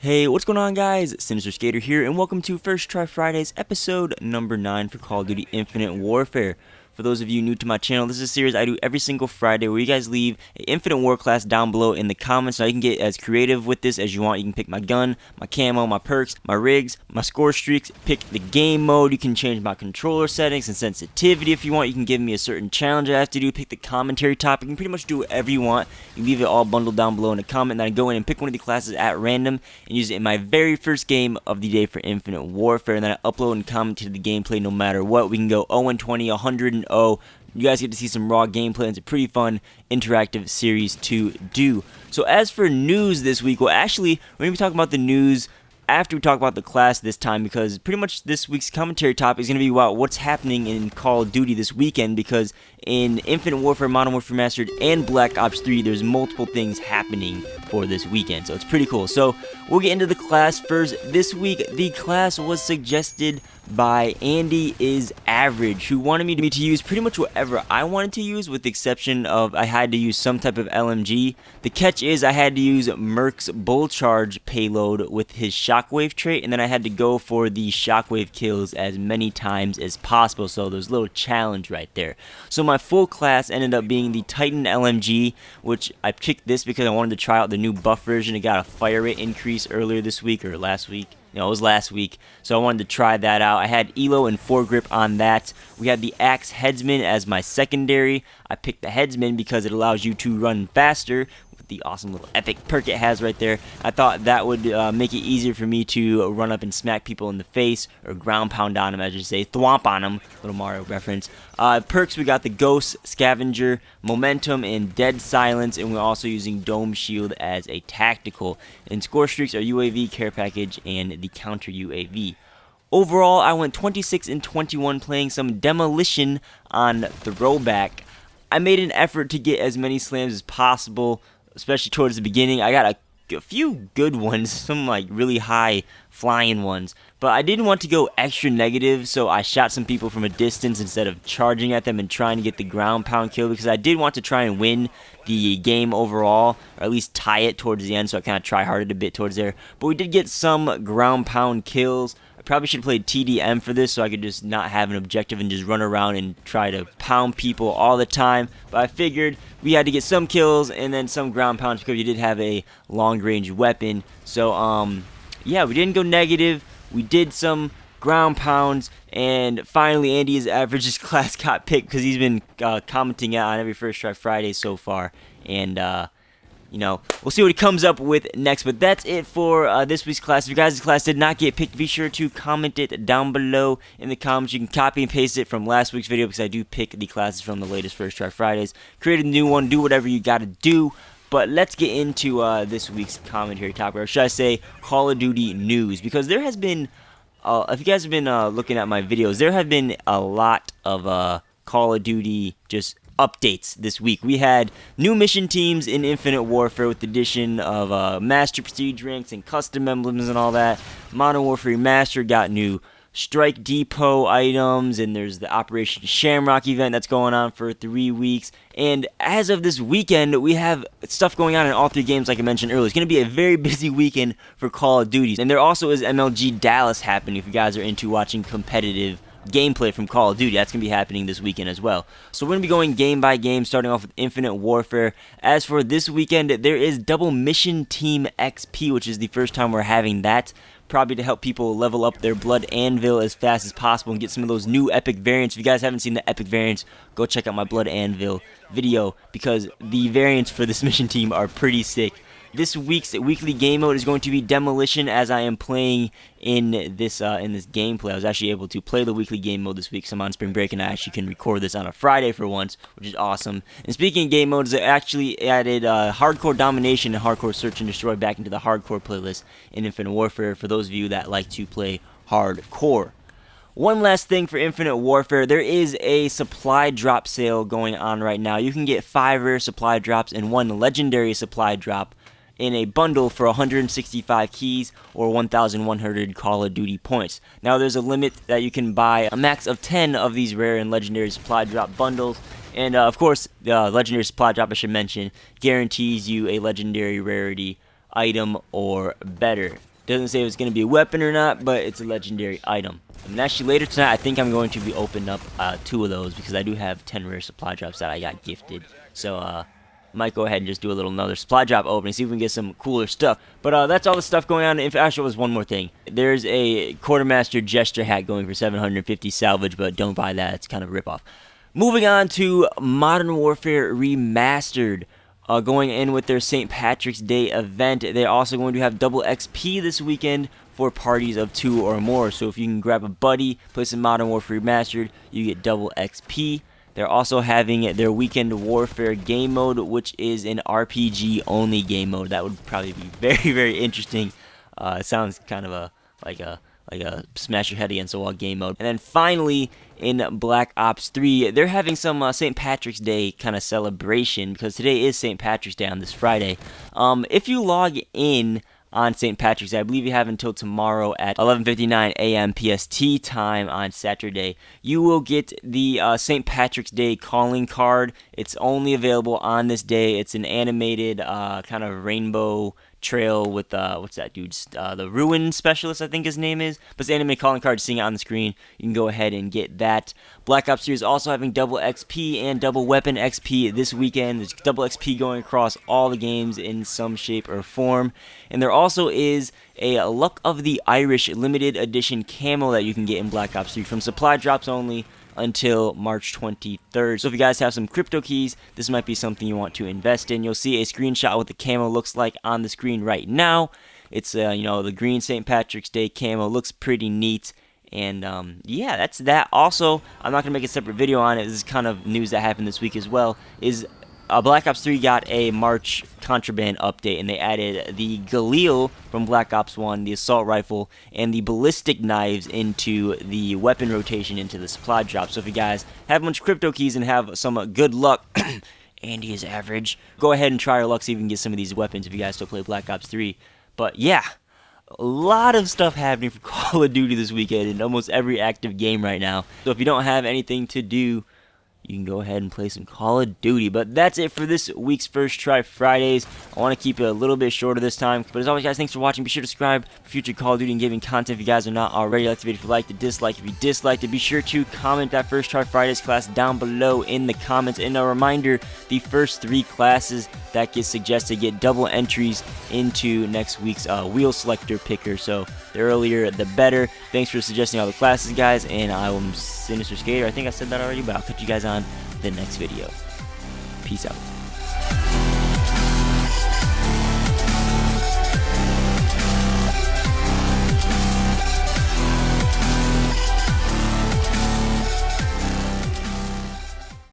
Hey, what's going on, guys? Sinister Skater here, and welcome to First Try Fridays, episode number 9 for Call of Duty Infinite Warfare. For those of you new to my channel, this is a series I do every single Friday where you guys leave an Infinite War class down below in the comments so I can get as creative with this as you want. You can pick my gun, my camo, my perks, my rigs, my score streaks, pick the game mode. You can change my controller settings and sensitivity if you want. You can give me a certain challenge I have to do, pick the commentary topic. You can pretty much do whatever you want. You leave it all bundled down below in a comment, and then I go in and pick one of the classes at random and use it in my very first game of the day for Infinite Warfare, and then I upload and comment to the gameplay no matter what. We can go 0-20, 100-0. You guys get to see some raw gameplay, and it's a pretty fun interactive series to do. So as for news this week, well, actually, we're going to be talking about the news after we talk about the class this time, because pretty much this week's commentary topic is going to be about what's happening in Call of Duty this weekend, because in Infinite Warfare, Modern Warfare Remastered, and Black Ops 3, there's multiple things happening for this weekend, so it's pretty cool. So we'll get into the class first. This week, the class was suggested by Andy is Average, who wanted me to use pretty much whatever I wanted to use, with the exception of I had to use some type of LMG. The catch is I had to use Merc's Bull Charge payload with his Shockwave Trait, and then I had to go for the Shockwave kills as many times as possible, so there's a little challenge right there. So my full class ended up being the Titan LMG, which I picked this because I wanted to try out the new buff version. It got a fire rate increase earlier this week, or last week. No, it was last week, so I wanted to try that out. I had ELO and foregrip on that. We had the Axe Headsman as my secondary. I picked the Headsman because it allows you to run faster, with the awesome little epic perk it has right there. I thought that would make it easier for me to run up and smack people in the face, or ground pound on them, as you say, thwomp on them, little Mario reference. Perks, we got the Ghost, Scavenger, Momentum, and Dead Silence, and we're also using Dome Shield as a tactical. And score streaks are UAV, Care Package, and the Counter UAV. Overall, I went 26-21 playing some Demolition on Throwback. I made an effort to get as many slams as possible, especially towards the beginning. I got a few good ones, some like really high flying ones, but I didn't want to go extra negative, so I shot some people from a distance instead of charging at them and trying to get the ground pound kill, because I did want to try and win the game overall, or at least tie it towards the end, so I kind of try-harded a bit towards there. But we did get some ground pound kills. I probably should have played TDM for this so I could just not have an objective and just run around and try to pound people all the time. But I figured we had to get some kills and then some ground pounds because we did have a long-range weapon. So, yeah, we didn't go negative. We did some ground pounds, and finally Andy is Average's class got picked because he's been commenting on every First Try Friday so far. And, you know, we'll see what he comes up with next. But that's it for this week's class. If your guys' class did not get picked, be sure to comment it down below in the comments. You can copy and paste it from last week's video, because I do pick the classes from the latest First Try Fridays. Create a new one, do whatever you gotta do. But let's get into this week's commentary topic, or should I say Call of Duty news, because there has been, if you guys have been looking at my videos, there have been a lot of Call of Duty just updates this week. We had new mission teams in Infinite Warfare with the addition of Master Prestige ranks and custom emblems and all that. Modern Warfare Remastered got new Strike Depot items, and there's the Operation Shamrock event that's going on for 3 weeks. And as of this weekend, we have stuff going on in all 3 games, like I mentioned earlier. It's going to be a very busy weekend for Call of Duty. And there also is MLG Dallas happening if you guys are into watching competitive gameplay from Call of Duty. That's going to be happening this weekend as well. So we're going to be going game by game, starting off with Infinite Warfare. As for this weekend, there is Double Mission Team XP, which is the first time we're having that. Probably to help people level up their Blood Anvil as fast as possible and get some of those new epic variants. If you guys haven't seen the epic variants, go check out my Blood Anvil video, because the variants for this mission team are pretty sick. This week's weekly game mode is going to be Demolition, as I am playing in this gameplay. I was actually able to play the weekly game mode this week, so I'm on spring break, and I actually can record this on a Friday for once, which is awesome. And speaking of game modes, they actually added Hardcore Domination and Hardcore Search and Destroy back into the Hardcore playlist in Infinite Warfare for those of you that like to play Hardcore. One last thing for Infinite Warfare, there is a supply drop sale going on right now. You can get 5 rare supply drops and 1 legendary supply drop in a bundle for 165 keys or 1,100 Call of Duty points. Now there's a limit that you can buy a max of 10 of these rare and legendary supply drop bundles. And of course, the legendary supply drop, I should mention, guarantees you a legendary rarity item or better. Doesn't say if it's going to be a weapon or not, but it's a legendary item. And actually later tonight, I think I'm going to be opening up 2 of those because I do have 10 rare supply drops that I got gifted. So might go ahead and just do another supply drop opening, see if we can get some cooler stuff. But that's all the stuff going on. Actually, there's one more thing. There's a Quartermaster Gesture hat going for 750 salvage, but don't buy that. It's kind of a ripoff. Moving on to Modern Warfare Remastered. Going in with their St. Patrick's Day event. They're also going to have double XP this weekend for parties of 2 or more. So if you can grab a buddy, play some Modern Warfare Remastered, you get double XP. They're also having their Weekend Warfare game mode, which is an RPG only game mode. That would probably be very, very interesting. It sounds kind of like a smash your head against a wall game mode. And then finally, in Black Ops 3, they're having some St. Patrick's Day kind of celebration, because today is St. Patrick's Day on this Friday. If you log in on St. Patrick's Day, I believe you have until tomorrow at 11:59 a.m. PST time on Saturday, you will get the St. Patrick's Day calling card. It's only available on this day. It's an animated kind of rainbow trail with what's that dude's the Ruin Specialist, I think his name is, but it's anime calling card. Seeing it on the screen, you can go ahead and get that. Black Ops 3 is also having double XP and double weapon XP this weekend. There's double XP going across all the games in some shape or form, and there also is a Luck of the Irish limited edition camo that you can get in Black Ops 3 from supply drops only until March 23rd. So if you guys have some crypto keys, this might be something you want to invest in. You'll see a screenshot of what the camo looks like on the screen right now. It's the green St. Patrick's Day camo. Looks pretty neat. And yeah, that's that. Also, I'm not gonna make a separate video on it. This is kind of news that happened this week as well. Black Ops 3 got a March contraband update, and they added the Galil from Black Ops 1, the assault rifle, and the ballistic knives into the weapon rotation into the supply drop. So if you guys have a bunch of crypto keys and have some good luck, Andy is average, go ahead and try your luck, see if you can get some of these weapons if you guys still play Black Ops 3. But yeah, a lot of stuff happening for Call of Duty this weekend in almost every active game right now. So if you don't have anything to do, you can go ahead and play some Call of Duty. But that's it for this week's First Try Fridays. I want to keep it a little bit shorter this time. But as always, guys, thanks for watching. Be sure to subscribe for future Call of Duty and gaming content if you guys are not already. Like the video if you liked it, dislike if you disliked it. Be sure to comment that First Try Fridays class down below in the comments. And a reminder, the first 3 classes that get suggested get double entries into next week's wheel selector picker. So the earlier, the better. Thanks for suggesting all the classes, guys. And I'm Sinister Skater. I think I said that already, but I'll catch you guys on the next video. Peace out.